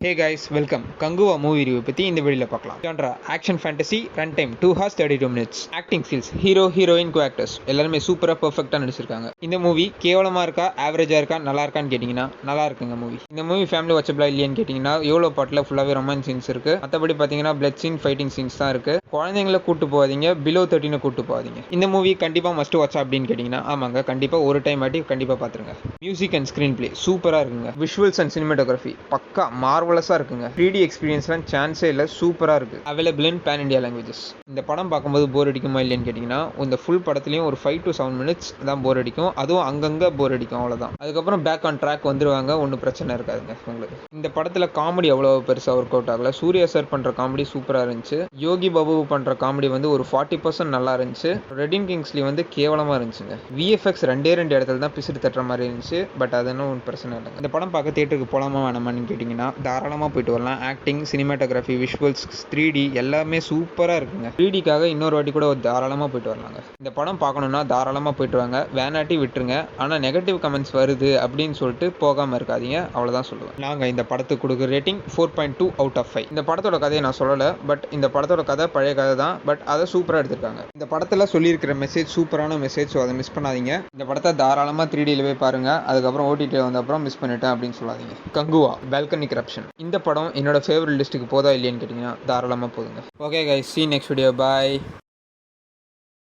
Hey guys welcome. Kanguva movie review பற்றி இந்த வீடியோவில் பார்க்கலாம். Genre action fantasy, run time 2 hours 32 minutes. Acting skills hero heroine co actors எல்லாருமே சூப்பராக பர்ஃபெக்டாக நடிச்சிருக்காங்க. இந்த மூவி கேவலமாக இருக்கா, ஆவரேஜாக இருக்கா, நல்லா இருக்கான்னு கேட்டிங்கன்னா நல்லா இருக்குங்க மூவி. இந்த மூவி ஃபேமிலி வாட்சபிளா இல்லையான்னு கேட்டிங்கன்னா எவ்வளோ பாட்டில் ஃபுல்லாகவே ரொமான்ஸ் சீன்ஸ் இருக்குது. மற்றபடி பார்த்தீங்கன்னா பிளட் சீன், ஃபைட்டிங் சீன்ஸ் தான் இருக்குது. குழந்தைங்களை கூட்டு போகாதீங்க, பிலோ 13 கூட்டு போகாதீங்க. இந்த மூவி கண்டிப்பாக மஸ்ட் வாட்ச் அப்படின்னு கேட்டிங்கன்னா ஆமாங்க, கண்டிப்பாக ஒரு டைம் ஆட்டி கண்டிப்பாக பார்த்துருங்க. மியூசிக் அண்ட் ஸ்க்ரீன் பிளே சூப்பராக இருக்குங்க. விஷுவல்ஸ் அண்ட் சினிமாட்டோகிராஃபி பக்கா மார்வலஸாக இருக்குங்க. 3D எக்ஸ்பீரியன்ஸ்லாம் சான்ஸே இல்லை, சூப்பராக இருக்குது. Available in pan India languages. இந்த படம் பார்க்கும்போது போர் அடிக்குமா இல்லைன்னு கேட்டிங்கன்னா இந்த ஃபுல் படத்துலையும் ஒரு 5 to 7 minutes தான் போர் அடிக்கும். அதுவும் அங்கங்கே போர் அடிக்கும், அவ்வளோதான். அதுக்கப்புறம் பேக் ஆன் ட்ராக் வந்துருவாங்க, ஒன்றும் பிரச்சனை இருக்காதுங்க உங்களுக்கு. இந்த படத்தில் காமெடி அவ்வளோ பெருசாக ஒர்க் அவுட் ஆகல. சூர்யா சார் பண்ணுற காமெடி சூப்பராக இருந்துச்சு. யோகி பாபு பண்ணுற காமெடி வந்து ஒரு 40% நல்லா இருந்துச்சு. ரெடின் கிங்ஸ்லி வந்து கேவலமாக இருந்துச்சுங்க. விஎஃப்எக்ஸ் ரெண்டே இடத்துல தான் பிசிறு தட்டுற மாதிரி இருந்துச்சு. பட் அது ஒன்றும் பிரச்சனை இல்லை. இந்த படம் பார்க்க தியேட்டருக்கு போகலாமா வேணாமான்னு கேட்டிங்கன்னா தாராளமாக போயிட்டு வரலாம். ஆக்டிங், சினிமாட்டோகிராஃபி, விஷுவல்ஸ், 3D எல்லாமே சூப்பராக இருக்குங்க. 3Dக்காக இன்னொரு வாட்டி கூட தாராளமாக போயிட்டு வரலாங்க. இந்த படம் பார்க்கணுன்னா தாராளமாக போயிட்டு வாங்க, வேணாட்டி விட்டுருங்க. ஆனால் நெகட்டிவ் கமெண்ட்ஸ் வருது அப்படின்னு சொல்லிட்டு போகாமல் இருக்காதீங்க, அவ்வளோதான் சொல்லுவேன். நாங்கள் இந்த படத்துக்கு கொடுக்குற ரேட்டிங் 4.2 out of 5. இந்த படத்தோட கதையை நான் சொல்லலை, பட் இந்த படத்தோட கதை பழைய கதை தான், பட் அதை சூப்பராக எடுத்திருக்காங்க. இந்த படத்தில் சொல்லியிருக்கிற மெசேஜ் சூப்பரான மெசேஜ், ஸோ அதை மிஸ் பண்ணாதீங்க. இந்த படத்தை தாராளமாக 3Dயில் போய் பாருங்கள். அதுக்கப்புறம் OTT வந்த அப்புறம் மிஸ் பண்ணிட்டேன் அப்படின்னு சொல்லாதீங்க. கங்குவா பால்கனி கரப்ஷன் இந்த படம் என்னோட ஃபேவரட் லிஸ்ட்டுக்கு போதா இல்லையான்னு கேட்டிங்கன்னா தாராளமாக போதுங்க. Okay guys, see you next video. Bye.